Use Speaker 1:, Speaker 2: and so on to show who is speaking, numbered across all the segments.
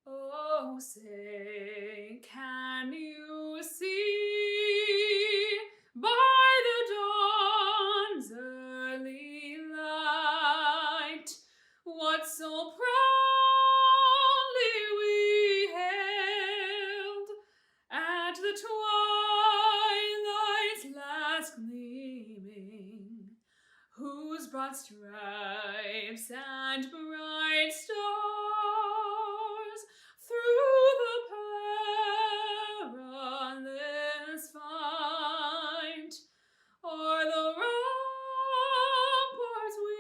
Speaker 1: Oh, say, can you see by the dawn's early light what so proudly we hailed at the twilight's last gleaming, whose broad stripes and bright stars through the perilous fight o'er the ramparts we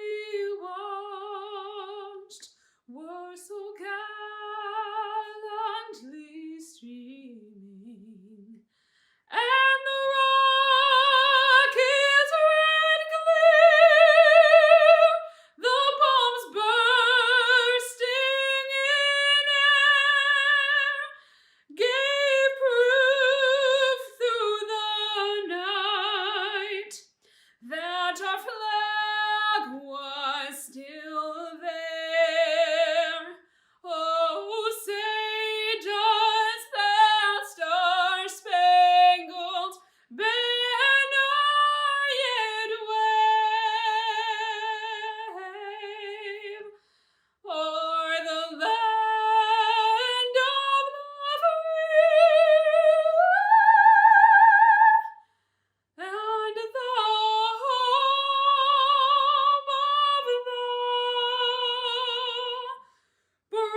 Speaker 1: watched were so gallantly streaming, and the rocket's red glare, the bombs bursting in air, gave proof through the night that our flag was still there. Oh, say, does that star-spangled banner yet wave o'er the land of the free and the home of the brave?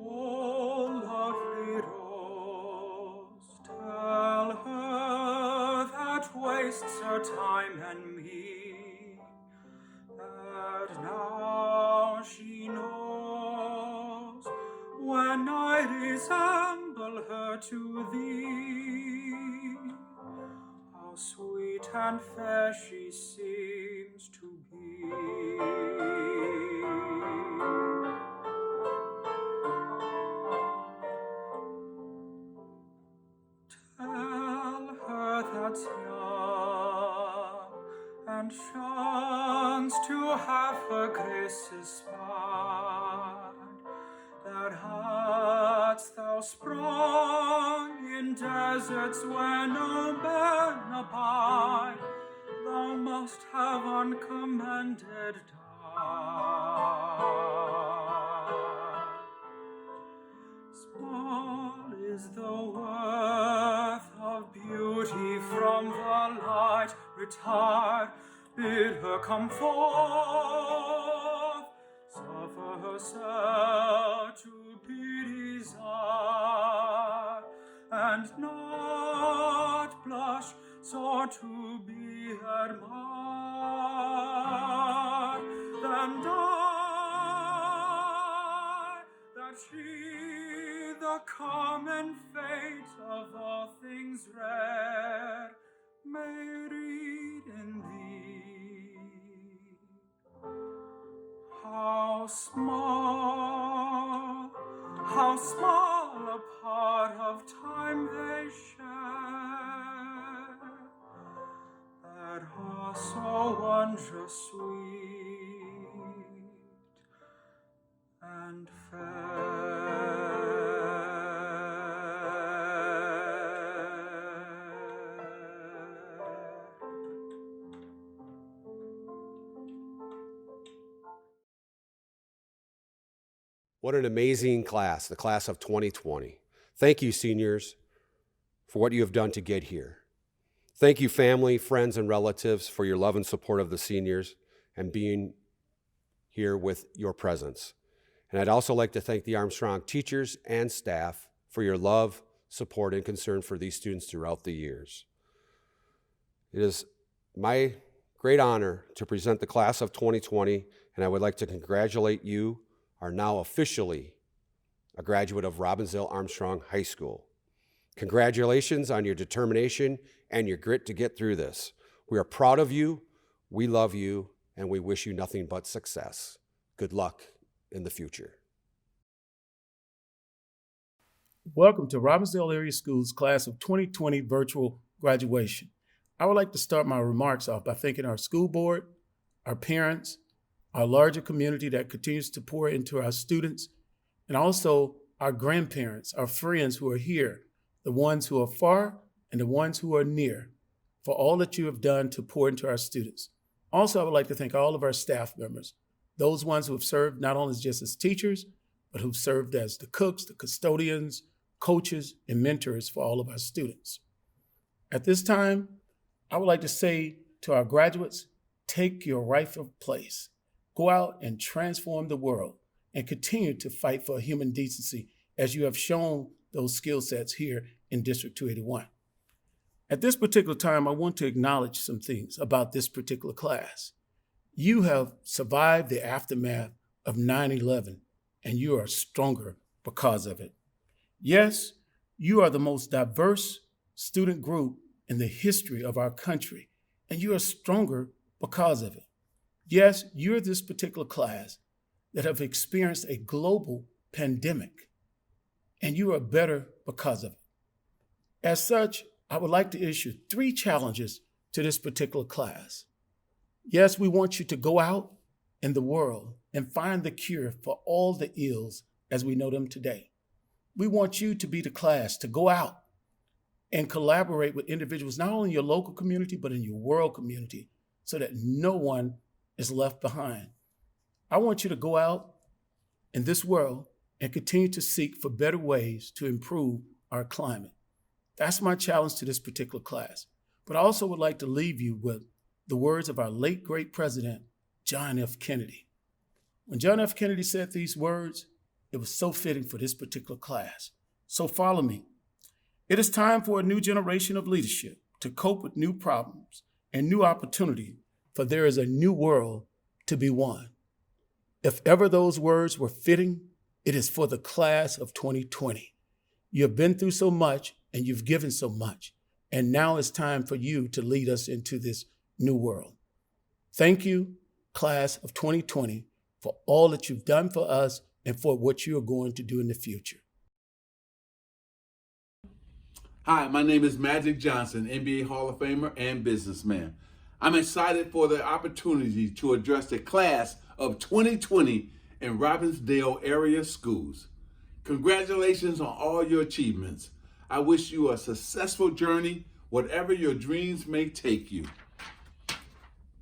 Speaker 2: Oh, lovely rose, tell her that wastes her time and me, that now she knows when I resemble her to thee, how sweet and fair she seems to be. Tell her that's young and shuns to have her graces spurned, that hadst thou sprung in deserts where no men abide, thou must have uncommended died. Small is the worth of beauty from the light retired, bid her come forth, suffer herself to be desired, and not blush so to be admired, than die, that she the common fate of all things rare may read in thee. How small a part of time they share, that are so wondrous sweet and fair.
Speaker 3: What an amazing class, the class of 2020. Thank you, seniors, for what you have done to get here. Thank you, family, friends, and relatives, for your love and support of the seniors and being here with your presence. And I'd also like to thank the Armstrong teachers and staff for your love, support, and concern for these students throughout the years. It is my great honor to present the class of 2020, and I would like to congratulate you, are now officially a graduate of Robbinsdale Armstrong High School. Congratulations on your determination and your grit to get through this. We are proud of you, we love you, and we wish you nothing but success. Good luck in the future.
Speaker 4: Welcome to Robbinsdale Area Schools Class of 2020 virtual graduation. I would like to start my remarks off by thanking our school board, our parents, our larger community that continues to pour into our students, and also our grandparents, our friends who are here, the ones who are far and the ones who are near, for all that you have done to pour into our students. Also, I would like to thank all of our staff members, those ones who have served not only just as teachers, but who've served as the cooks, the custodians, coaches, and mentors for all of our students. At this time, I would like to say to our graduates, take your rightful place. Go out and transform the world and continue to fight for human decency as you have shown those skill sets here in District 281. At this particular time, I want to acknowledge some things about this particular class. You have survived the aftermath of 9/11, and you are stronger because of it. Yes, you are the most diverse student group in the history of our country, and you are stronger because of it. Yes, you're this particular class that have experienced a global pandemic, and you are better because of it. As such, I would like to issue 3 challenges to this particular class. Yes, we want you to go out in the world and find the cure for all the ills as we know them today. We want you to be the class to go out and collaborate with individuals, not only in your local community, but in your world community, so that no one is left behind. I want you to go out in this world and continue to seek for better ways to improve our climate. That's my challenge to this particular class. But I also would like to leave you with the words of our late great president, John F. Kennedy. When John F. Kennedy said these words, it was so fitting for this particular class. So follow me. It is time for a new generation of leadership to cope with new problems and new opportunity, for there is a new world to be won. If ever those words were fitting, it is for the class of 2020. You have been through so much and you've given so much, and now it's time for you to lead us into this new world. Thank you, class of 2020, for all that you've done for us and for what you are going to do in the future.
Speaker 5: Hi, my name is Magic Johnson, NBA Hall of Famer and businessman. I'm excited for the opportunity to address the class of 2020 in Robbinsdale area schools. Congratulations on all your achievements. I wish you a successful journey, whatever your dreams may take you.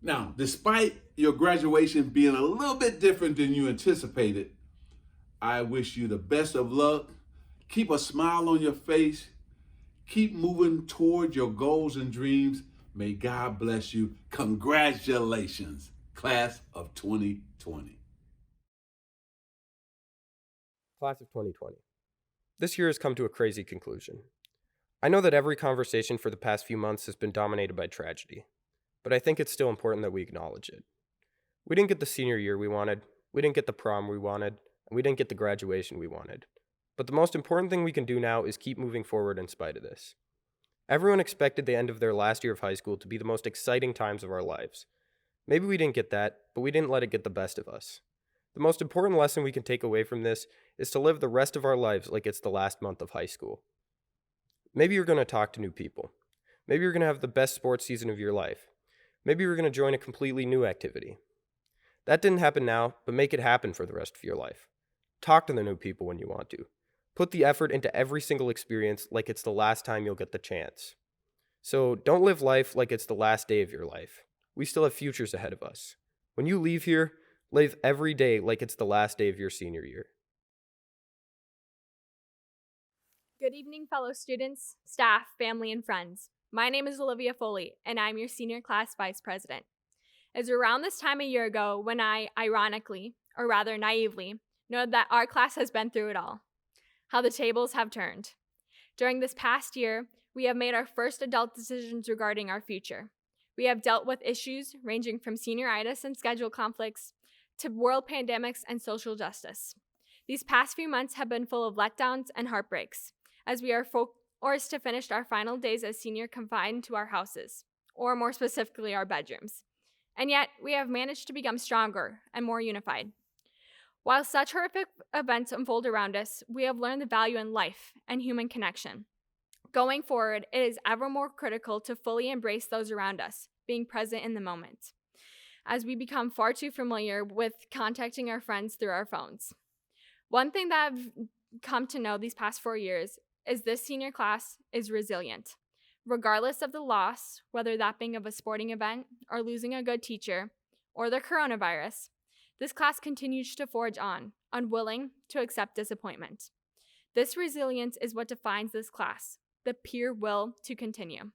Speaker 5: Now, despite your graduation being a little bit different than you anticipated, I wish you the best of luck. Keep a smile on your face. Keep moving toward your goals and dreams. May God bless you. Congratulations, class of 2020.
Speaker 6: Class of 2020. This year has come to a crazy conclusion. I know that every conversation for the past few months has been dominated by tragedy, but I think it's still important that we acknowledge it. We didn't get the senior year we wanted, we didn't get the prom we wanted, and we didn't get the graduation we wanted. But the most important thing we can do now is keep moving forward in spite of this. Everyone expected the end of their last year of high school to be the most exciting times of our lives. Maybe we didn't get that, but we didn't let it get the best of us. The most important lesson we can take away from this is to live the rest of our lives like it's the last month of high school. Maybe you're going to talk to new people. Maybe you're going to have the best sports season of your life. Maybe you're going to join a completely new activity. That didn't happen now, but make it happen for the rest of your life. Talk to the new people when you want to. Put the effort into every single experience like it's the last time you'll get the chance. So don't live life like it's the last day of your life. We still have futures ahead of us. When you leave here, live every day like it's the last day of your senior year.
Speaker 7: Good evening, fellow students, staff, family, and friends. My name is Olivia Foley, and I'm your senior class vice president. It was around this time a year ago when I, ironically, or rather naively, noted that our class has been through it all. How the tables have turned. During this past year, we have made our first adult decisions regarding our future. We have dealt with issues ranging from senioritis and schedule conflicts to world pandemics and social justice. These past few months have been full of letdowns and heartbreaks, as we are forced to finish our final days as senior confined to our houses, or more specifically, our bedrooms. And yet, we have managed to become stronger and more unified. While such horrific events unfold around us, we have learned the value in life and human connection. Going forward, it is ever more critical to fully embrace those around us, being present in the moment, as we become far too familiar with contacting our friends through our phones. One thing that I've come to know these past 4 years is this senior class is resilient. Regardless of the loss, whether that being of a sporting event or losing a good teacher or the coronavirus, this class continues to forge on, unwilling to accept disappointment. This resilience is what defines this class, the pure will to continue.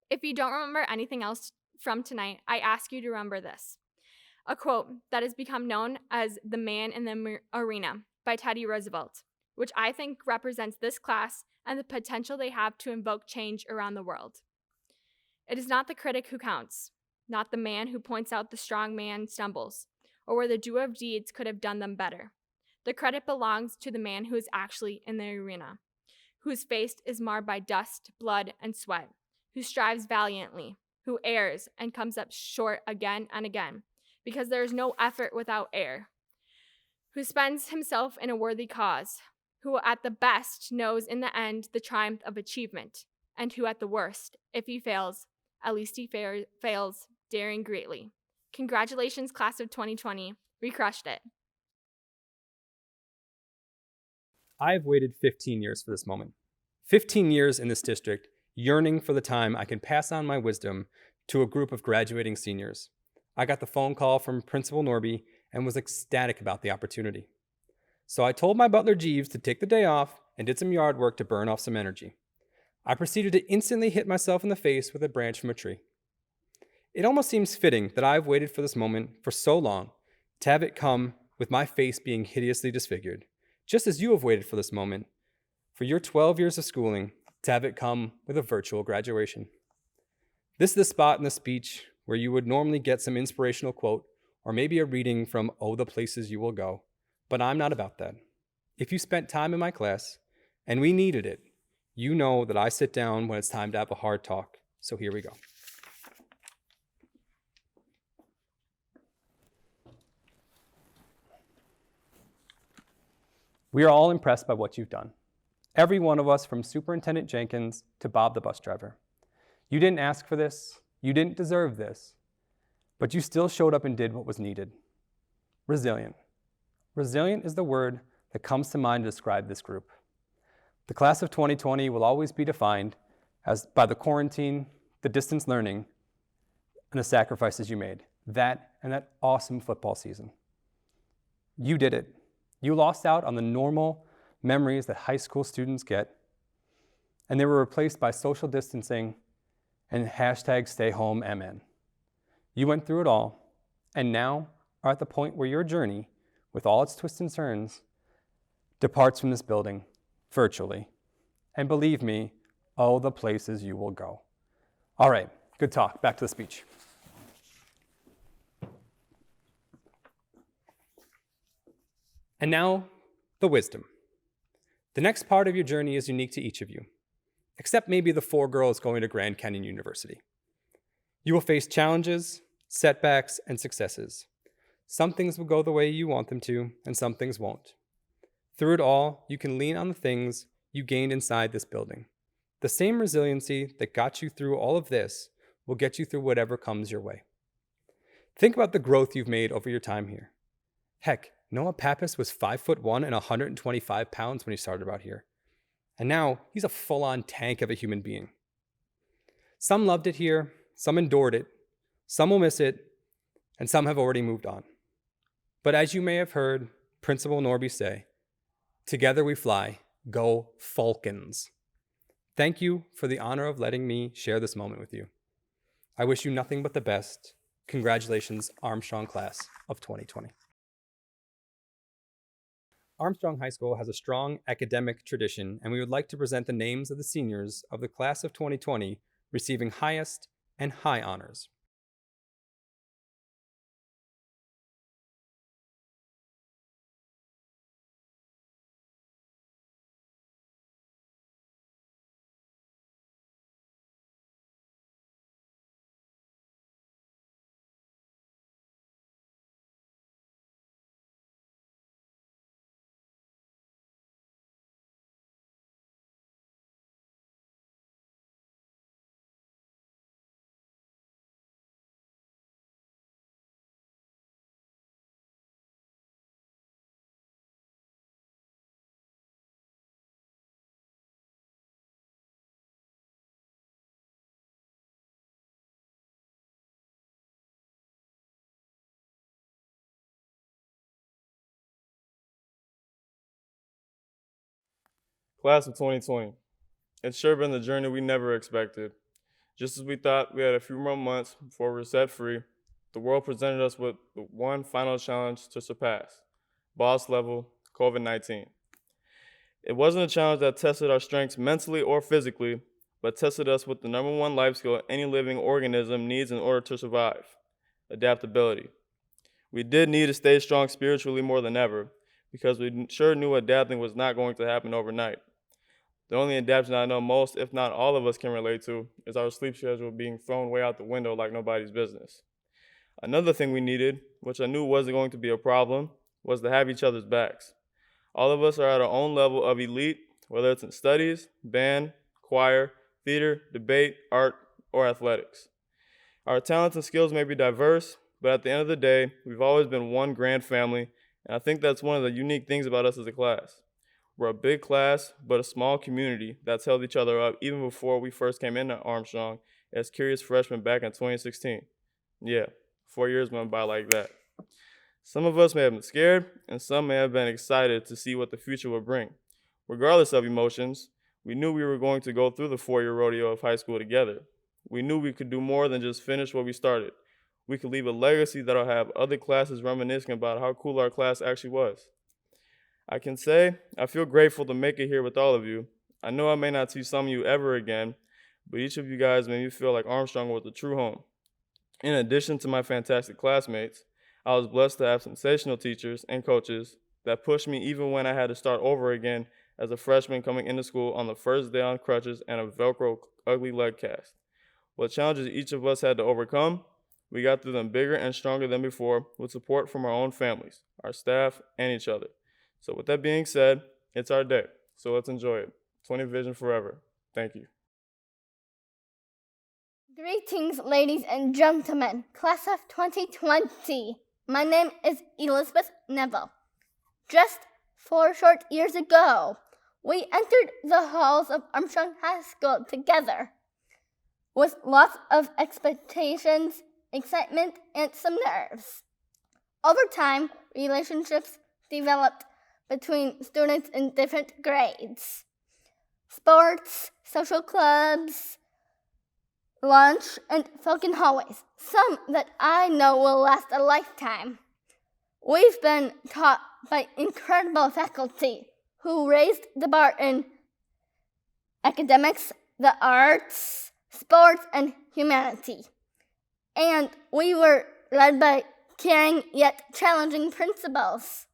Speaker 7: If you don't remember anything else from tonight, I ask you to remember this. A quote that has become known as "the man in the arena" by Teddy Roosevelt, which I think represents this class and the potential they have to invoke change around the world. It is not the critic who counts, not the man who points out the strong man's stumbles, or where the doer of deeds could have done them better. The credit belongs to the man who is actually in the arena, whose face is marred by dust, blood, and sweat, who strives valiantly, who errs and comes up short again and again, because there is no effort without error, who spends himself in a worthy cause, who at the best knows in the end the triumph of achievement, and who at the worst, if he fails, at least he fails daring greatly. Congratulations, class of 2020. We crushed it.
Speaker 8: I've waited 15 years for this moment. 15 years in this district, yearning for the time I can pass on my wisdom to a group of graduating seniors. I got the phone call from Principal Norby and was ecstatic about the opportunity. So I told my butler Jeeves to take the day off and did some yard work to burn off some energy. I proceeded to instantly hit myself in the face with a branch from a tree. It almost seems fitting that I've waited for this moment for so long to have it come with my face being hideously disfigured, just as you have waited for this moment for your 12 years of schooling to have it come with a virtual graduation. This is the spot in the speech where you would normally get some inspirational quote or maybe a reading from "Oh, the Places You Will Go," but I'm not about that. If you spent time in my class and we needed it, you know that I sit down when it's time to have a hard talk, so here we go. We are all impressed by what you've done. Every one of us, from Superintendent Jenkins to Bob the bus driver. You didn't ask for this, you didn't deserve this, but you still showed up and did what was needed. Resilient. Resilient is the word that comes to mind to describe this group. The class of 2020 will always be defined as by the quarantine, the distance learning, and the sacrifices you made. That and that awesome football season. You did it. You lost out on the normal memories that high school students get, and they were replaced by social distancing and #StayHomeMN. You went through it all, and now are at the point where your journey, with all its twists and turns, departs from this building virtually. And believe me, oh, the places you will go. All right, good talk. Back to the speech. And now, the wisdom. The next part of your journey is unique to each of you, except maybe the 4 girls going to Grand Canyon University. You will face challenges, setbacks, and successes. Some things will go the way you want them to, and some things won't. Through it all, you can lean on the things you gained inside this building. The same resiliency that got you through all of this will get you through whatever comes your way. Think about the growth you've made over your time here. Heck, Noah Pappas was 5'1" and 125 pounds when he started out here. And now he's a full-on tank of a human being. Some loved it here, some endured it, some will miss it, and some have already moved on. But as you may have heard Principal Norby say, together we fly, go Falcons. Thank you for the honor of letting me share this moment with you. I wish you nothing but the best. Congratulations, Armstrong class of 2020. Armstrong High School has a strong academic tradition, and we would like to present the names of the seniors of the class of 2020 receiving highest and high honors.
Speaker 9: Class of 2020. It's sure been the journey we never expected. Just as we thought we had a few more months before we were set free, the world presented us with the one final challenge to surpass: boss level COVID-19. It wasn't a challenge that tested our strengths mentally or physically, but tested us with the number one life skill any living organism needs in order to survive: adaptability. We did need to stay strong spiritually more than ever, because we sure knew adapting was not going to happen overnight. The only adaptation I know most, if not all of us, can relate to is our sleep schedule being thrown way out the window like nobody's business. Another thing we needed, which I knew wasn't going to be a problem, was to have each other's backs. All of us are at our own level of elite, whether it's in studies, band, choir, theater, debate, art, or athletics. Our talents and skills may be diverse, but at the end of the day, we've always been one grand family, and I think that's one of the unique things about us as a class. We're a big class, but a small community that's held each other up even before we first came into Armstrong as curious freshmen back in 2016. Yeah, 4 years went by like that. Some of us may have been scared, and some may have been excited to see what the future would bring. Regardless of emotions, we knew we were going to go through the 4-year rodeo of high school together. We knew we could do more than just finish what we started. We could leave a legacy that'll have other classes reminiscing about how cool our class actually was. I can say I feel grateful to make it here with all of you. I know I may not see some of you ever again, but each of you guys made me feel like Armstrong was a true home. In addition to my fantastic classmates, I was blessed to have sensational teachers and coaches that pushed me even when I had to start over again as a freshman coming into school on the first day on crutches and a Velcro ugly leg cast. What challenges each of us had to overcome, we got through them bigger and stronger than before with support from our own families, our staff, and each other. So with that being said, it's our day, so let's enjoy it. 20 Vision forever. Thank you.
Speaker 10: Greetings, ladies and gentlemen, class of 2020. My name is Elizabeth Neville. Just 4 short years ago, we entered the halls of Armstrong High School together with lots of expectations, excitement, and some nerves. Over time, relationships developed between students in different grades. Sports, social clubs, lunch, and Falcon hallways, some that I know will last a lifetime. We've been taught by incredible faculty who raised the bar in academics, the arts, sports, and humanity. And we were led by caring yet challenging principals.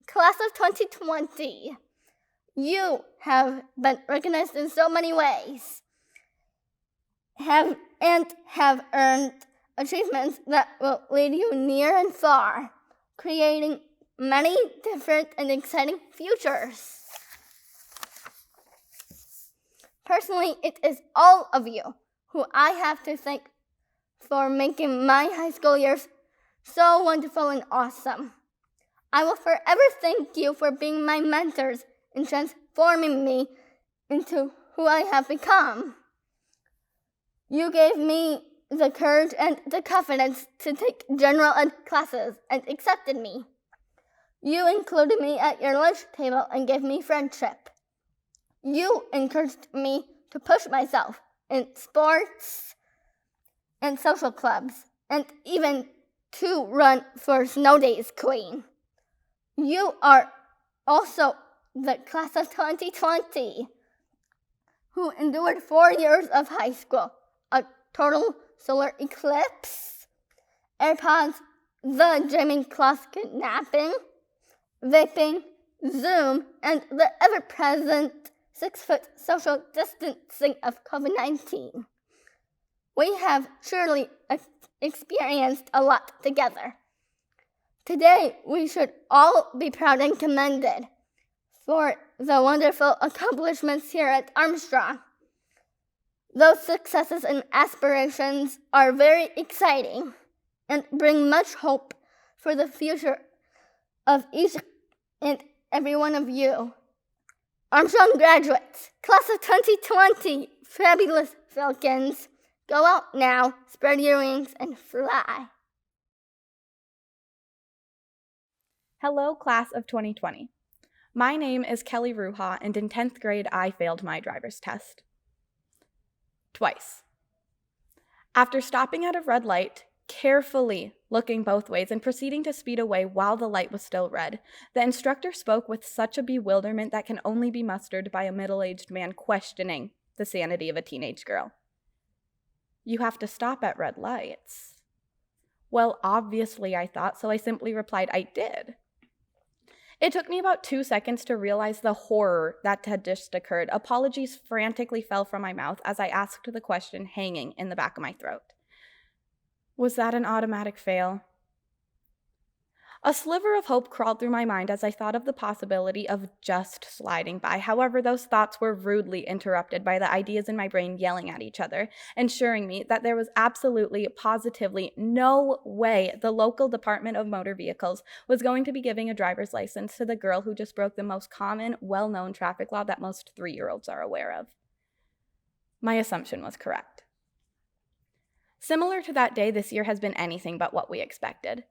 Speaker 10: Class of 2020, you have been recognized in so many ways, have earned achievements that will lead you near and far, creating many different and exciting futures. Personally, it is all of you who I have to thank for making my high school years so wonderful and awesome. I will forever thank you for being my mentors and transforming me into who I have become. You gave me the courage and the confidence to take general ed classes and accepted me. You included me at your lunch table and gave me friendship. You encouraged me to push myself in sports and social clubs, and even to run for Snow Days Queen. You are also the class of 2020 who endured 4 years of high school, a total solar eclipse, AirPods, the Jamie Claus kidnapping, vaping, Zoom, and the ever-present 6-foot social distancing of COVID-19. We have surely experienced a lot together. Today, we should all be proud and commended for the wonderful accomplishments here at Armstrong. Those successes and aspirations are very exciting and bring much hope for the future of each and every one of you. Armstrong graduates, class of 2020, fabulous Falcons. Go out now, spread your wings, and fly.
Speaker 11: Hello, class of 2020. My name is Kelly Ruha, and in 10th grade, I failed my driver's test. Twice. After stopping at a red light, carefully looking both ways and proceeding to speed away while the light was still red, the instructor spoke with such a bewilderment that can only be mustered by a middle-aged man questioning the sanity of a teenage girl. "You have to stop at red lights." Well, obviously, I thought, so I simply replied, "I did." It took me about 2 seconds to realize the horror that had just occurred. Apologies frantically fell from my mouth as I asked the question hanging in the back of my throat. "Was that an automatic fail?" A sliver of hope crawled through my mind as I thought of the possibility of just sliding by. However, those thoughts were rudely interrupted by the ideas in my brain yelling at each other, ensuring me that there was absolutely, positively no way the local Department of Motor Vehicles was going to be giving a driver's license to the girl who just broke the most common, well-known traffic law that most 3-year-olds are aware of. My assumption was correct. Similar to that day, this year has been anything but what we expected.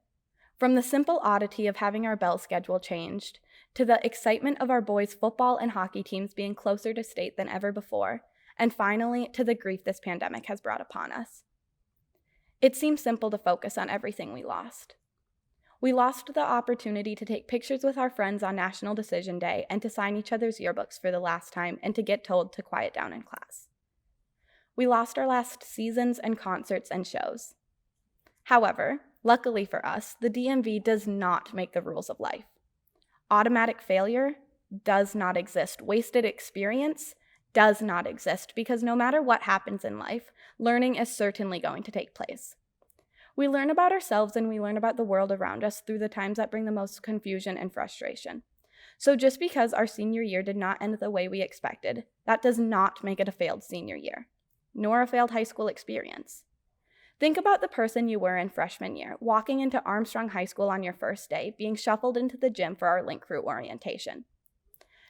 Speaker 11: From the simple oddity of having our bell schedule changed, to the excitement of our boys' football and hockey teams being closer to state than ever before, and finally, to the grief this pandemic has brought upon us. It seems simple to focus on everything we lost. We lost the opportunity to take pictures with our friends on National Decision Day and to sign each other's yearbooks for the last time and to get told to quiet down in class. We lost our last seasons and concerts and shows. However, luckily for us, the DMV does not make the rules of life. Automatic failure does not exist. Wasted experience does not exist because no matter what happens in life, learning is certainly going to take place. We learn about ourselves and we learn about the world around us through the times that bring the most confusion and frustration. So just because our senior year did not end the way we expected, that does not make it a failed senior year, nor a failed high school experience. Think about the person you were in freshman year, walking into Armstrong High School on your first day, being shuffled into the gym for our Link Crew orientation.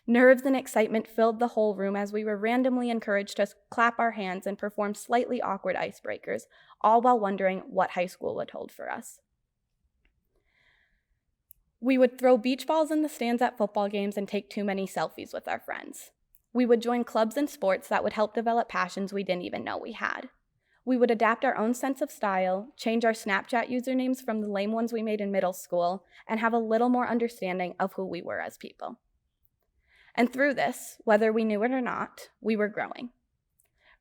Speaker 11: Nerves and excitement filled the whole room as we were randomly encouraged to clap our hands and perform slightly awkward icebreakers, all while wondering what high school would hold for us. We would throw beach balls in the stands at football games and take too many selfies with our friends. We would join clubs and sports that would help develop passions we didn't even know we had. We would adapt our own sense of style, change our Snapchat usernames from the lame ones we made in middle school, and have a little more understanding of who we were as people. And through this, whether we knew it or not, we were growing.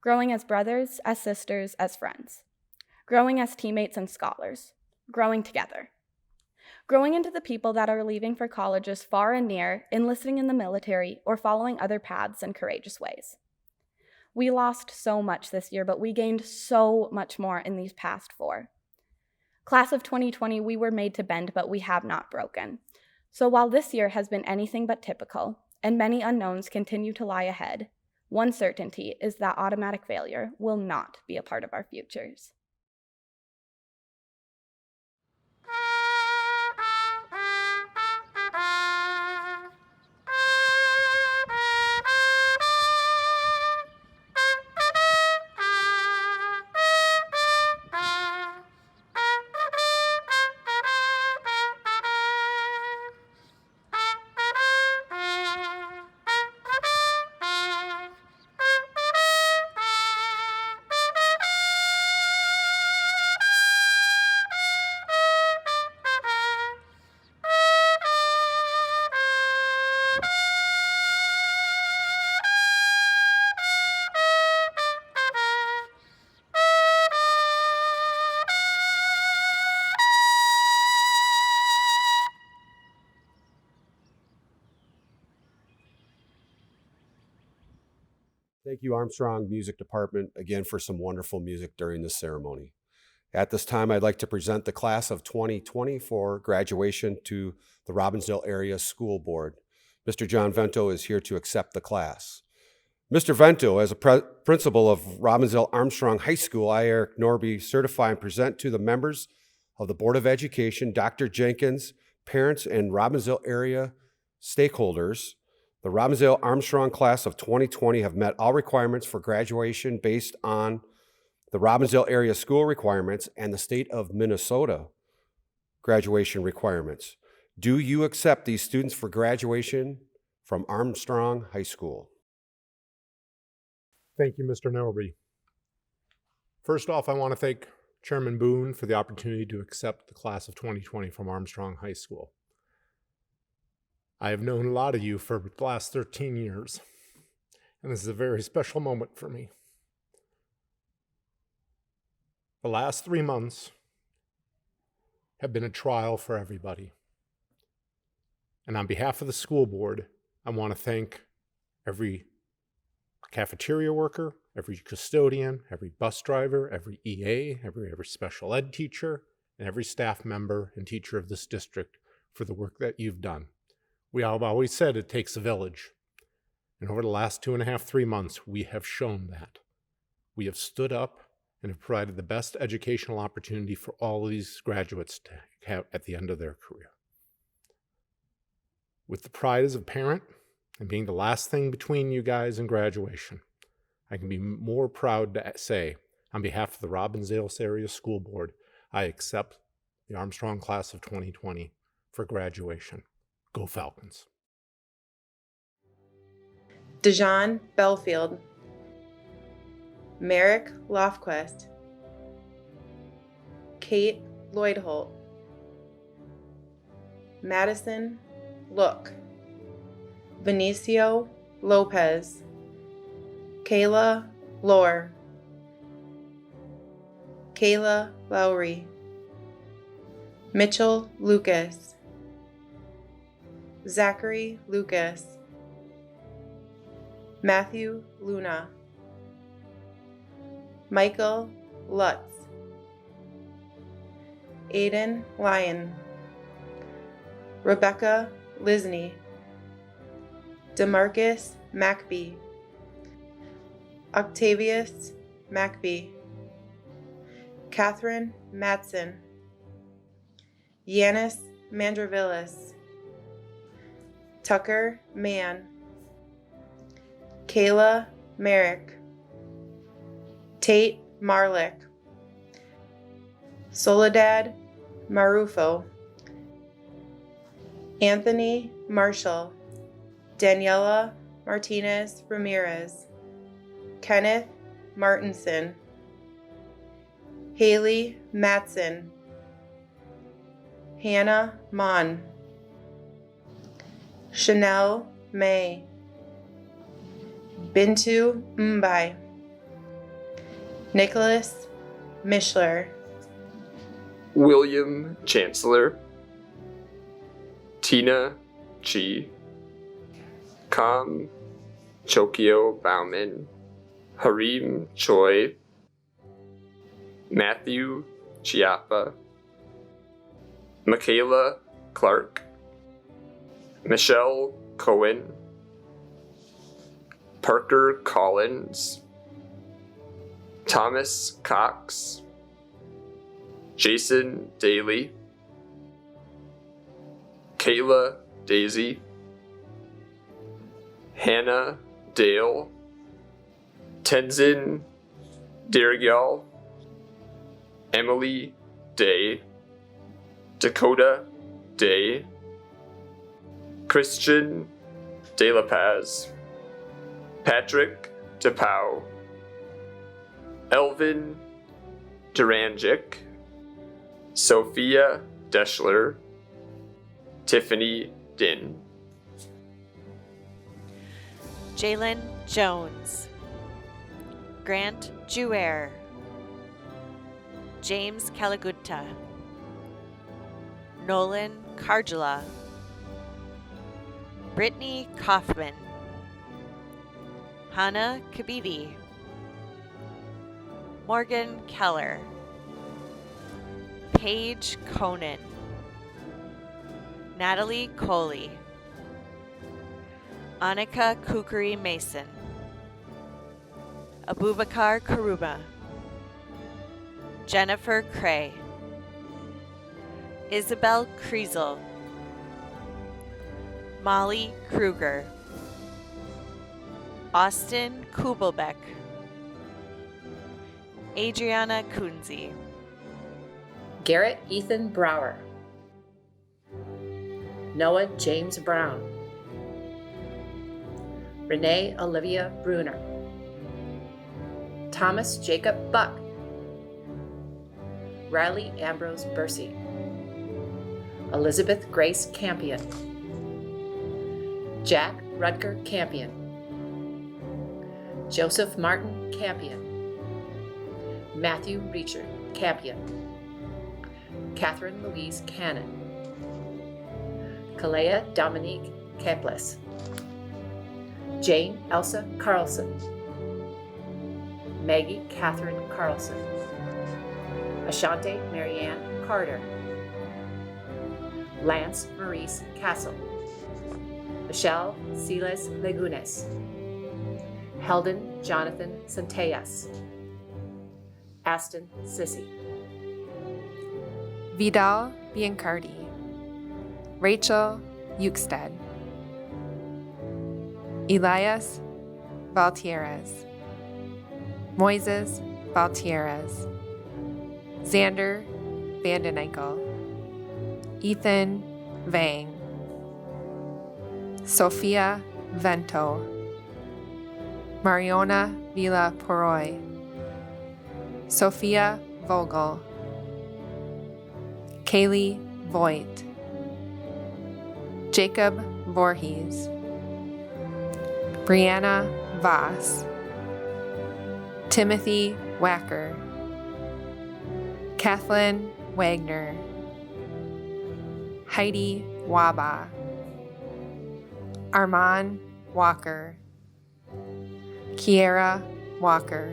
Speaker 11: Growing as brothers, as sisters, as friends. Growing as teammates and scholars. Growing together. Growing into the people that are leaving for colleges far and near, enlisting in the military, or following other paths in courageous ways. We lost so much this year, but we gained so much more in these past 4. Class of 2020, we were made to bend, but we have not broken. So while this year has been anything but typical, and many unknowns continue to lie ahead, one certainty is that automatic failure will not be a part of our futures.
Speaker 3: Thank you, Armstrong Music Department, again for some wonderful music during this ceremony. At this time, I'd like to present the class of 2020 for graduation to the Robbinsdale Area School Board. Mr. John Vento is here to accept the class. Mr. Vento, as a principal of Robbinsdale Armstrong High School, I, Eric Norby, certify and present to the members of the Board of Education, Dr. Jenkins, parents, and Robbinsdale area stakeholders. The Robbinsdale Armstrong class of 2020 have met all requirements for graduation based on the Robbinsdale area school requirements and the state of Minnesota graduation requirements. Do you accept these students for graduation from Armstrong High School.
Speaker 12: Thank you, Mr. Norby. First off, I want to thank Chairman Boone for the opportunity to accept the class of 2020 from Armstrong High School. I have known a lot of you for the last 13 years, and this is a very special moment for me. The last 3 months have been a trial for everybody. And on behalf of the school board, I want to thank every cafeteria worker, every custodian, every bus driver, every EA, every special ed teacher, and every staff member and teacher of this district for the work that you've done. We have always said it takes a village. And over the last 2.5, 3 months, we have shown that. We have stood up and have provided the best educational opportunity for all of these graduates to have at the end of their career. With the pride as a parent and being the last thing between you guys and graduation, I can be more proud to say, on behalf of the Robbinsdale Area School Board, I accept the Armstrong class of 2020 for graduation. Go Falcons.
Speaker 13: Dejan Belfield, Merrick Lofquist, Kate Lloyd-Holt, Madison Look, Benicio Lopez, Kayla Lohr, Kayla Lowry, Mitchell Lucas, Zachary Lucas, Matthew Luna, Michael Lutz, Aiden Lyon, Rebecca Lisney, Demarcus Macby, Octavius Macby, Catherine Matson, Yanis Mandravilis, Tucker Mann, Kayla Merrick, Tate Marlick, Soledad Marufo, Anthony Marshall, Daniela Martinez Ramirez, Kenneth Martinson, Haley Matson, Hannah Mon, Chanel May, Bintu Mbai, Nicholas Mishler,
Speaker 6: William Chancellor, Tina Chi, Kam Chokyo Bauman, Harim Choi, Matthew Chiappa, Michaela Clark, Michelle Cohen, Parker Collins, Thomas Cox, Jason Daly, Kayla Daisy, Hannah Dale, Tenzin Dirigal, Emily Day, Dakota Day, Christian De La Paz, Patrick DePau, Elvin Duranjic, Sophia Deschler, Tiffany Din.
Speaker 14: Jalen Jones, Grant Juer, James Calagutta, Nolan Cargela, Brittany Kaufman, Hannah Kabidi, Morgan Keller, Paige Conan, Natalie Coley, Annika Kukuri Mason, Abubakar Karuba, Jennifer Cray, Isabel Kriesel, Molly Kruger, Austin Kubelbeck, Adriana Kunze,
Speaker 15: Garrett Ethan Brower, Noah James Brown, Renee Olivia Bruner, Thomas Jacob Buck, Riley Ambrose Bursey, Elizabeth Grace Campion, Jack Rutger Campion, Joseph Martin Campion, Matthew Reacher Campion, Catherine Louise Cannon, Kalea Dominique Keples, Jane Elsa Carlson, Maggie Catherine Carlson, Ashante Marianne Carter, Lance Maurice Castle, Michelle Siles Legunes, Heldon Jonathan Centellas, Aston Sissy,
Speaker 16: Vidal Biancardi, Rachel Euxted, Elias Valtierrez, Moises Valtierrez, Xander Vandenenkel, Ethan Vang, Sophia Vento, Mariona Villa Poroy, Sophia Vogel, Kaylee Voigt, Jacob Voorhees, Brianna Voss, Timothy Wacker, Kathleen Wagner, Heidi Waba, Armand Walker, Kiera Walker,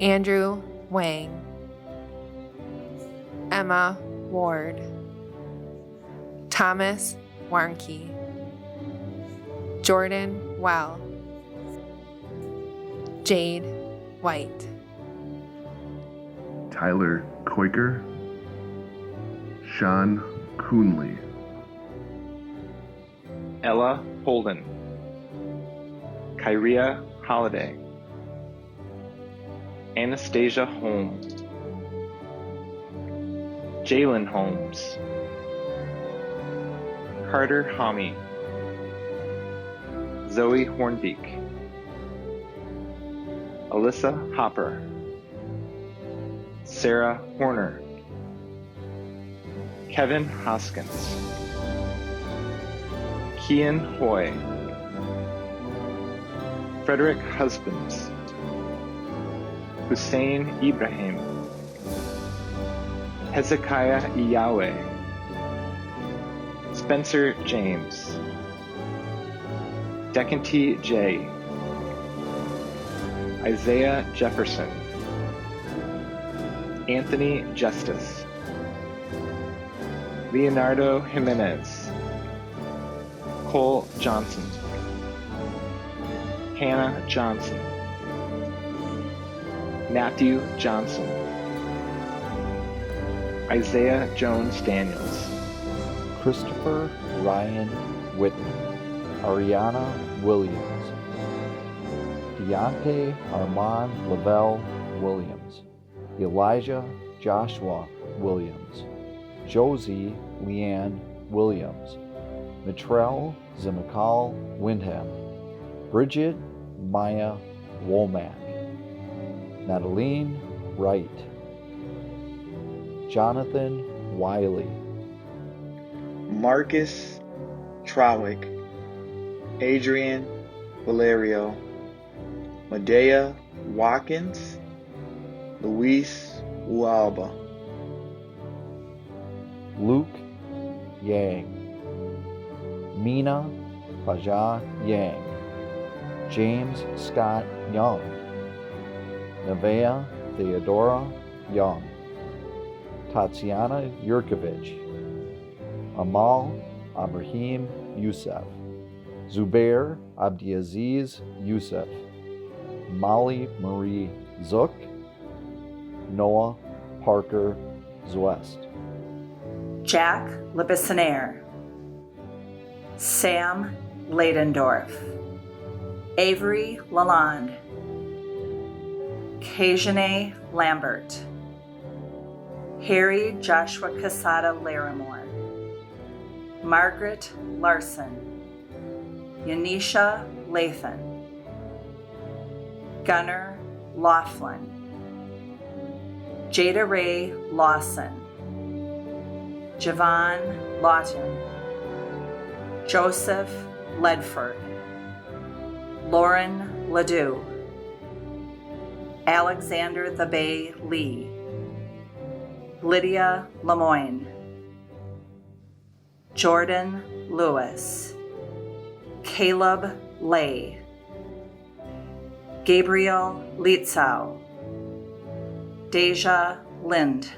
Speaker 16: Andrew Wang, Emma Ward, Thomas Warnke, Jordan Well, Jade White,
Speaker 17: Tyler Koiker, Sean Coonley,
Speaker 18: Ella Holden, Kyria Holiday, Anastasia Holm, Jalen Holmes, Carter Homme, Zoe Hornbeek, Alyssa Hopper, Sarah Horner, Kevin Hoskins, Kian Hoy, Frederick Husbands, Hussein Ibrahim, Hezekiah Iyawe, Spencer James, Decanty J, Isaiah Jefferson, Anthony Justice, Leonardo Jimenez, Cole Johnson, Hannah Johnson, Matthew Johnson, Isaiah Jones Daniels,
Speaker 19: Christopher Ryan Whitman, Ariana Williams, Deontay Armand Lavelle Williams, Elijah Joshua Williams, Josie Leanne Williams, Mitrell Zimakal Windham, Bridget Maya Womack, Nataline Wright, Jonathan Wiley,
Speaker 20: Marcus Trawick, Adrian Valerio, Medea Watkins, Luis Ualba,
Speaker 19: Luke Yang, Mina Paja Yang, James Scott Young, Nevea Theodora Young, Tatiana Yurkovich, Amal Abrahim Youssef, Zubair Abdiaziz Youssef, Molly Marie Zook, Noah Parker Zwest,
Speaker 21: Jack Libissonaire, Sam Ladendorf, Avery Lalonde, Kajane Lambert, Harry Joshua Casada Larimore, Margaret Larson,
Speaker 13: Yanisha Lathan, Gunnar Laughlin, Jada Ray Lawson, Javon Lawton, Joseph Ledford, Lauren Ledoux, Alexander the Bay Lee, Lydia Lemoyne, Jordan Lewis, Caleb Lay, Gabriel Lietzau, Deja Lind,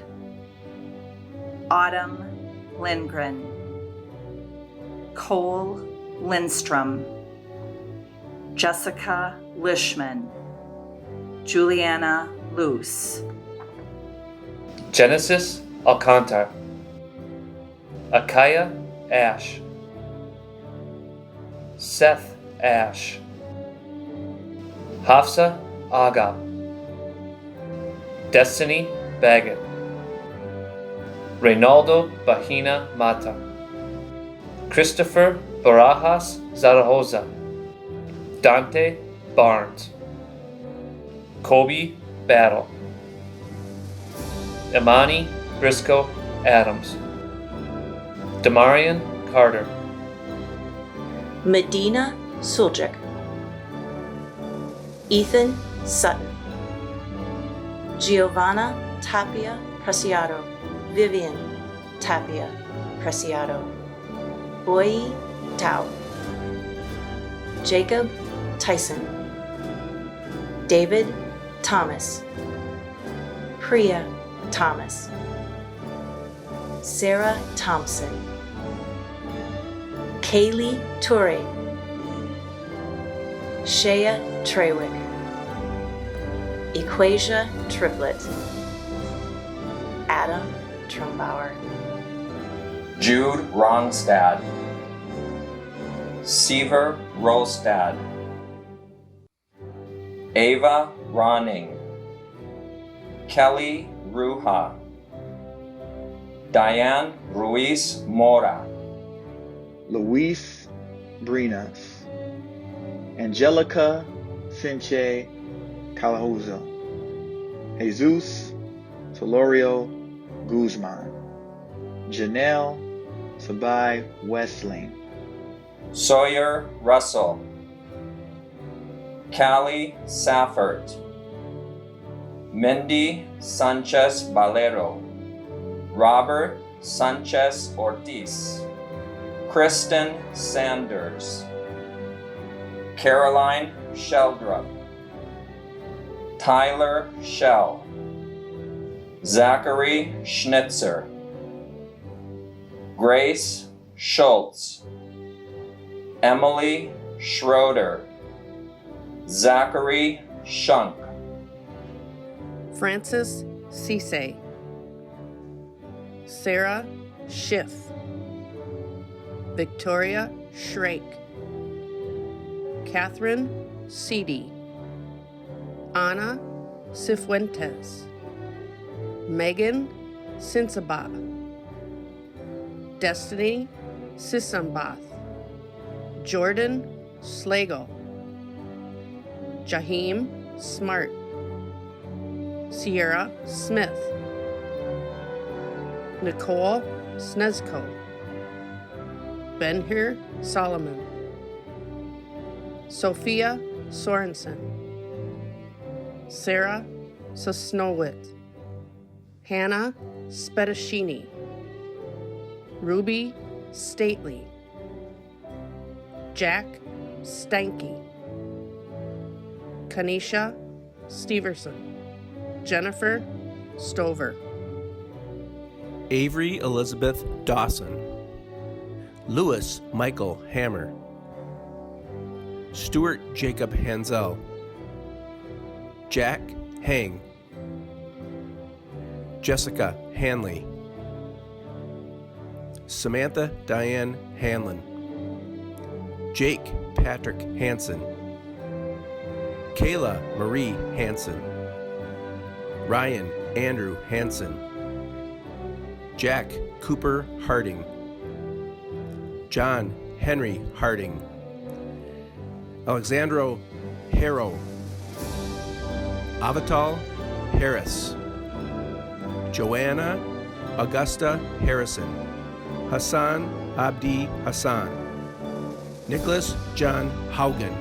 Speaker 13: Autumn Lindgren, Cole Lindstrom, Jessica Lishman, Juliana Luce,
Speaker 1: Genesis Alcantar, Akaya Ash, Seth Ash, Hafsa Aga, Destiny Baggett, Reynaldo Bahina Mata, Christopher Barajas Zaragoza, Dante Barnes, Kobe Battle, Imani Briscoe Adams, Damarian Carter,
Speaker 22: Medina Suljic, Ethan Sutton, Giovanna Tapia Preciado, Vivian Tapia Preciado, Boyi Tao, Jacob Tyson, David Thomas, Priya Thomas, Sarah Thompson, Kaylee Torre, Shea Trewick, Equasia Triplet, Adam Trumbauer,
Speaker 23: Jude Rongstad, Seaver Rostad, Ava Ronning, Kelly Ruha, Diane Ruiz Mora,
Speaker 20: Luis Brinas, Angelica Sinche Calahuza, Jesus Solorio Guzman, Janelle Sabai Westling,
Speaker 23: Sawyer Russell, Callie Saffert, Mindy Sanchez Valero, Robert Sanchez Ortiz, Kristen Sanders, Caroline Sheldrup, Tyler Shell, Zachary Schnitzer, Grace Schultz, Emily Schroeder, Zachary Shunk,
Speaker 24: Francis Cisse, Sarah Schiff, Victoria Shrake, Catherine Seedy, Ana Cifuentes, Megan Sinsabah, Destiny Sisambath, Jordan Slagle, Jaheim Smart, Sierra Smith, Nicole Snezko, Benhir Solomon, Sophia Sorensen, Sarah Sosnowit, Hannah Spedashini, Ruby Stately, Jack Stanky, Kanisha Steverson, Jennifer Stover,
Speaker 25: Avery Elizabeth Dawson, Lewis Michael Hammer, Stuart Jacob Hansel, Jack Hang, Jessica Hanley, Samantha Diane Hanlon, Jake Patrick Hansen, Kayla Marie Hansen, Ryan Andrew Hansen, Jack Cooper Harding, John Henry Harding, Alexandro Harrow, Avital Harris, Joanna Augusta Harrison, Hassan Abdi Hassan, Nicholas John Haugen,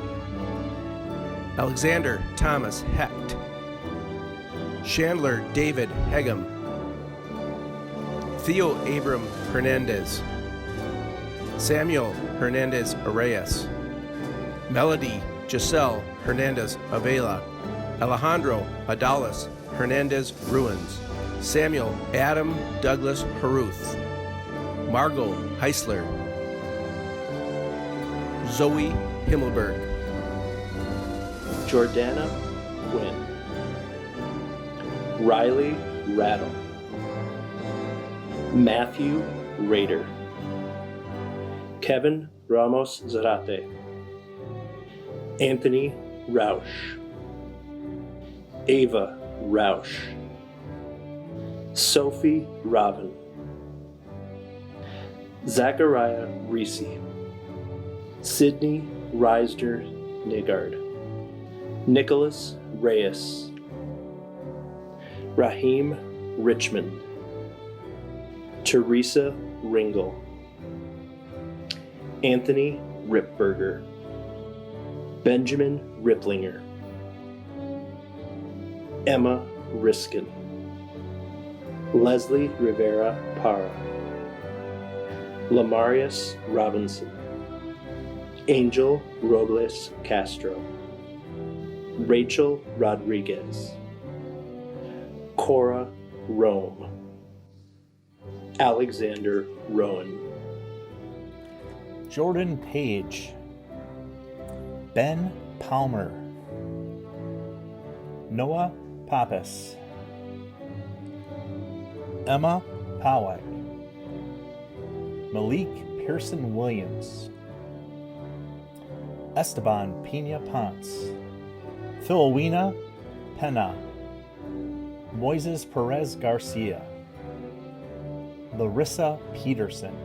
Speaker 25: Alexander Thomas Hecht, Chandler David Hegum, Theo Abram Hernandez, Samuel Hernandez Arrayas, Melody Giselle Hernandez Avela, Alejandro Adalis Hernandez Ruins, Samuel Adam Douglas Haruth, Margot Heisler, Zoe Himmelberg,
Speaker 2: Jordana Quinn, Riley Rattle, Matthew Rader, Kevin Ramos Zarate, Anthony Rausch, Ava Rausch, Sophie Robin, Zachariah Reese, Sydney Reisner Nigard, Nicholas Reyes, Raheem Richmond, Teresa Ringel, Anthony Ripberger, Benjamin Riplinger, Emma Riskin, Leslie Rivera Parra, Lamarius Robinson, Angel Robles Castro, Rachel Rodriguez, Cora Rome, Alexander Rowan,
Speaker 4: Jordan Page, Ben Palmer, Noah Pappas, Emma Powak, Malik Pearson Williams, Esteban Pina Ponce, Philowena Pena, Moises Perez Garcia, Larissa Peterson,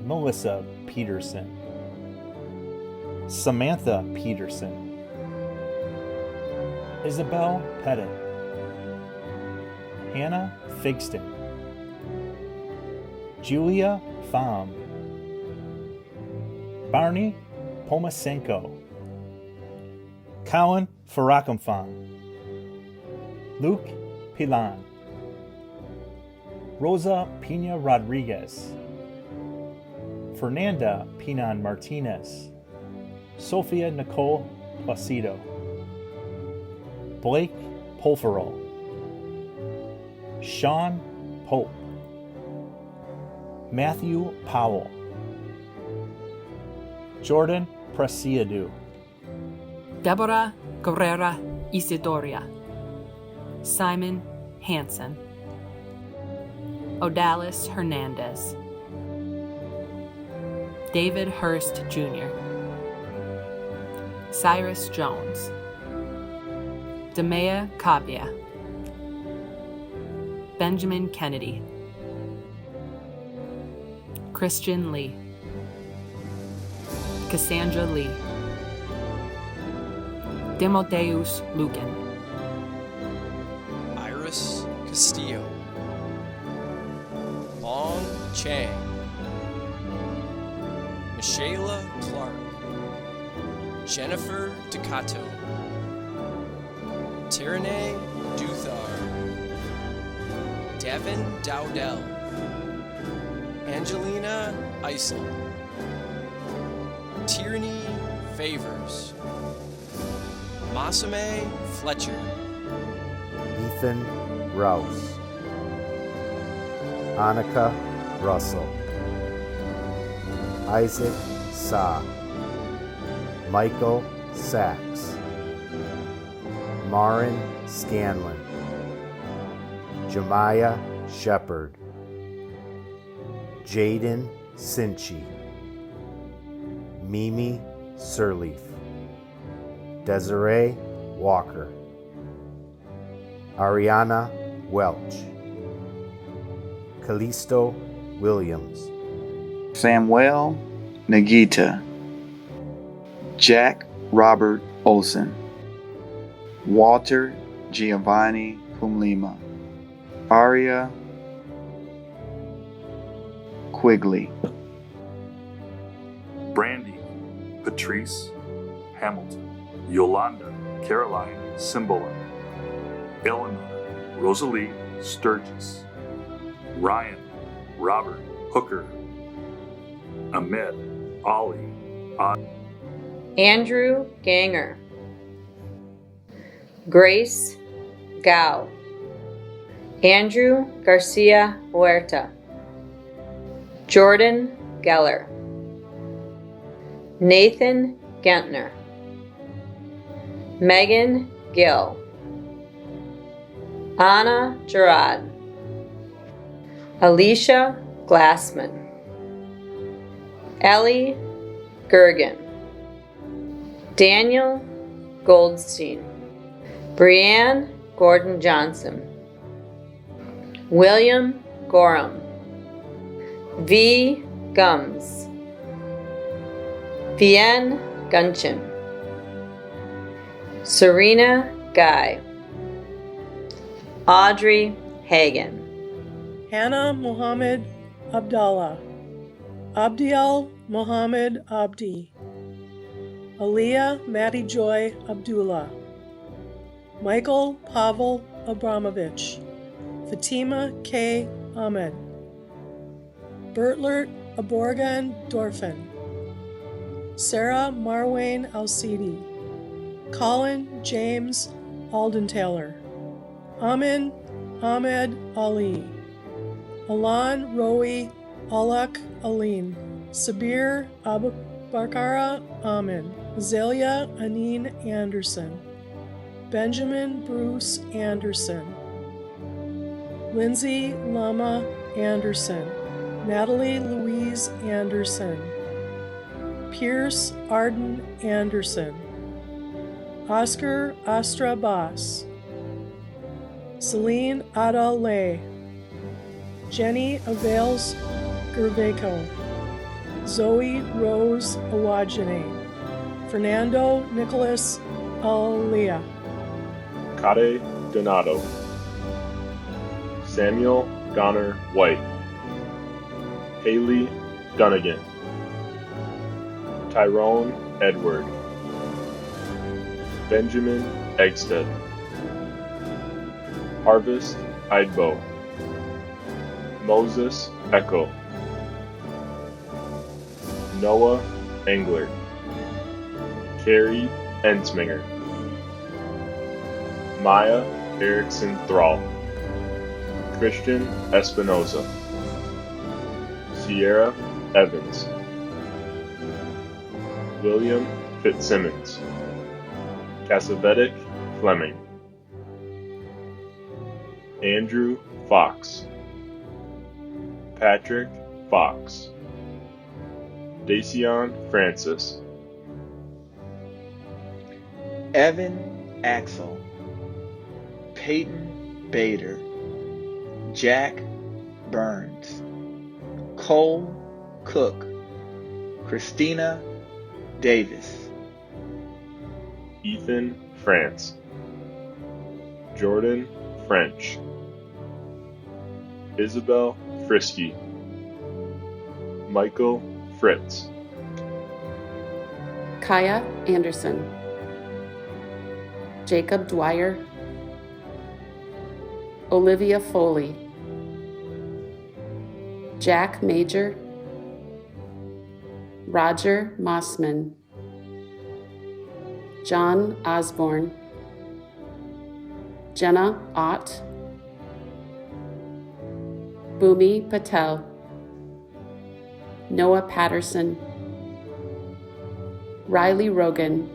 Speaker 4: Melissa Peterson, Samantha Peterson, Isabel Pettit, Hannah Figston, Julia Pham, Barney Pomasenko, Colin Farakamfan, Luke Pilan, Rosa Pina Rodriguez, Fernanda Pinan Martinez, Sophia Nicole Placido, Blake Polferol, Sean Pope, Matthew Powell, Jordan Prasiadu,
Speaker 5: Deborah Guerrera Isidoria, Simon Hansen, Odalis Hernandez, David Hurst Jr., Cyrus Jones, Demea Kabia, Benjamin Kennedy, Christian Lee, Cassandra Lee, Demodeus Lucan,
Speaker 7: Iris Castillo, Long Chang, Michaela Clark, Jennifer Decato, Tyranny Duthar, Devin Dowdell, Angelina Isel, Tyranny Favors, Masame Fletcher,
Speaker 19: Ethan Rouse, Annika Russell, Isaac Sa, Michael Sachs, Marin Scanlon, Jemiah Shepard, Jaden Sinchi, Mimi Sirleaf, Desiree Walker, Ariana Welch, Callisto Williams,
Speaker 20: Samuel Nagita, Jack Robert Olson, Walter Giovanni Pumlima, Aria Quigley,
Speaker 3: Brandy Patrice Hamilton, Yolanda Caroline Cimbola, Eleanor Rosalie Sturgis, Ryan Robert Hooker, Ahmed Ali
Speaker 8: Andrew Ganger, Grace Gao, Andrew Garcia Huerta, Jordan Geller, Nathan Gentner, Megan Gill, Anna Gerard, Alicia Glassman, Ellie Gergen, Daniel Goldstein, Brianne Gordon Johnson, William Gorham, V. Gums, Vienne Gunchen, Serena Guy, Audrey Hagan,
Speaker 9: Hannah Mohammed Abdallah, Abdiel Mohammed Abdi, Aliyah Maddie Joy Abdullah, Michael Pavel Abramovich, Fatima K. Ahmed, Bertlert Aborgan Dorfin, Sarah Marwane Alcidi, Colin James Aldenthaler, Amin Ahmed Ali, Alan Rowi Alak Aline, Sabir Abubakara Amin, Zelia Anine Anderson, Benjamin Bruce Anderson, Lindsay Lama Anderson, Natalie Louise Anderson, Pierce Arden Anderson, Oscar Astra Bass, Celine Ada Lay, Jenny Avails Gerveko, Zoe Rose Awajane, Fernando Nicholas Alia,
Speaker 2: Kade Donato, Samuel Donner White, Haley Dunnigan, Tyrone Edward, Benjamin Eggstead, Harvest Idbo, Moses Echo, Noah Engler, Carrie Ensminger, Maya Erickson Thrall, Christian Espinoza, Sierra Evans, William Fitzsimmons, Casavetic Fleming, Andrew Fox, Patrick Fox, Dacian Francis,
Speaker 20: Evan Axel, Peyton Bader, Jack Burns, Cole Cook, Christina Davis,
Speaker 2: Ethan France, Jordan French, Isabel Frisky, Michael Fritz,
Speaker 10: Kaya Anderson, Jacob Dwyer, Olivia Foley, Jack Major, Roger Mossman, John Osborne, Jenna Ott, Bhumi Patel, Noah Patterson, Riley Rogan,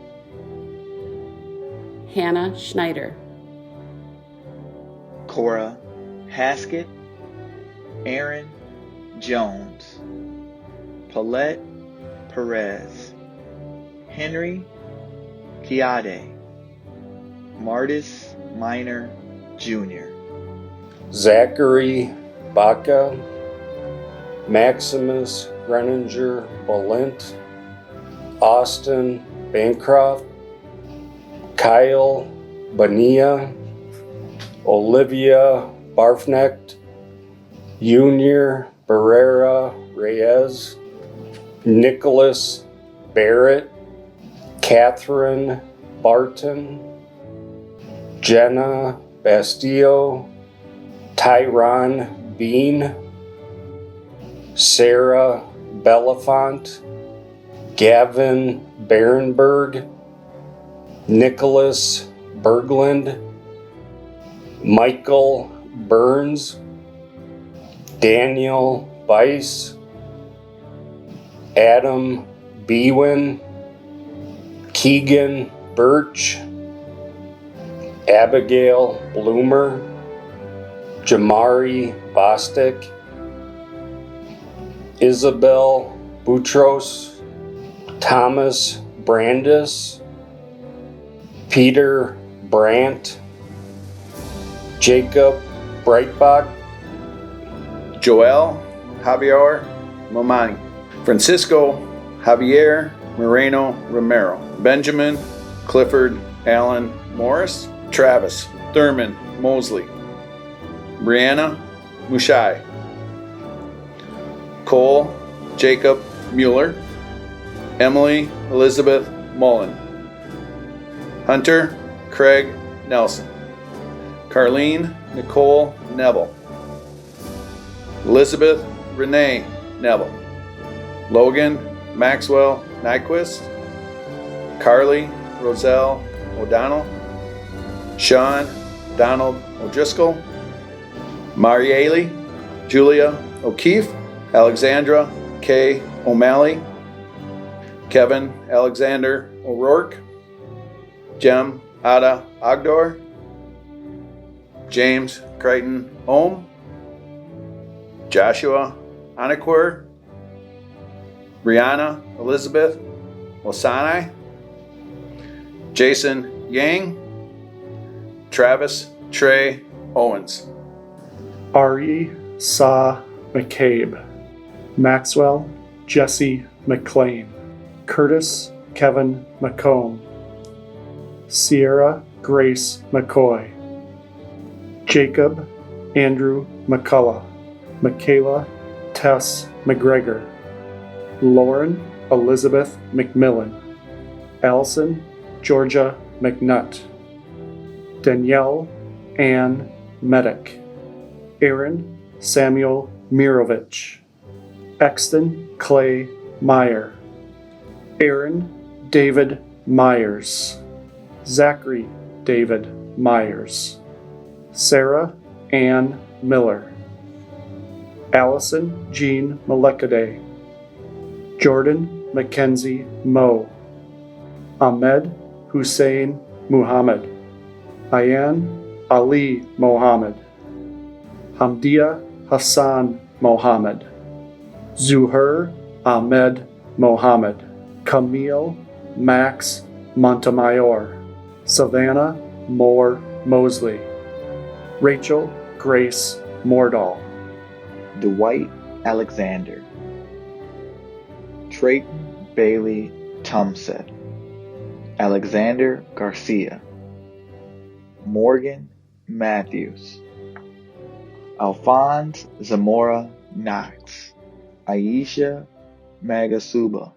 Speaker 10: Hannah Schneider,
Speaker 20: Cora Haskett, Aaron Jones, Paulette Perez, Henry Kiade, Martis Minor Jr.,
Speaker 11: Zachary Baca, Maximus Greninger Balint, Austin Bancroft, Kyle Bonilla, Olivia Barfnecht, Junior Barrera Reyes, Nicholas Barrett, Catherine Barton, Jenna Bastillo, Tyron Bean, Sarah Belafonte, Gavin Barenberg, Nicholas Berglund, Michael Burns, Daniel Weiss, Adam Bewin, Keegan Birch, Abigail Bloomer, Jamari Bostic, Isabel Boutros, Thomas Brandis, Peter Brandt, Jacob Breitbach,
Speaker 6: Joel Javier Momani, Francisco Javier Moreno Romero, Benjamin Clifford Allen Morris, Travis Thurman Mosley, Brianna Mushai, Cole Jacob Mueller, Emily Elizabeth Mullen, Hunter Craig Nelson, Carlene Nicole Neville, Elizabeth Renee Neville, Logan Maxwell Nyquist, Carly Roselle O'Donnell, Sean Donald O'Driscoll, Marielle Julia O'Keefe, Alexandra K. O'Malley, Kevin Alexander O'Rourke, Jem Ada Agdor, James Crichton Ohm, Joshua Anaquer, Brianna Elizabeth Osanai, Jason Yang, Travis Trey Owens,
Speaker 12: Ari Sa McCabe, Maxwell Jesse McLean, Curtis Kevin McComb, Sierra Grace McCoy, Jacob Andrew McCullough, Michaela Tess McGregor, Lauren Elizabeth McMillan, Allison Georgia McNutt, Danielle Ann Medic, Aaron Samuel Mirovich, Exton Clay Meyer, Aaron David Myers, Zachary David Myers, Sarah Ann Miller, Allison Jean Malekaday, Jordan Mackenzie Moe, Ahmed Hussein Muhammad, Ayan Ali Mohammed, Hamdia Hassan Mohammed, Zuhur Ahmed Mohammed, Camille Max Montemayor, Savannah Moore Mosley, Rachel Grace Mordahl,
Speaker 18: Dwight Alexander, Trayton Bailey Tumset, Alexander Garcia, Morgan Matthews, Alphonse Zamora Knox, Aisha Magasuba,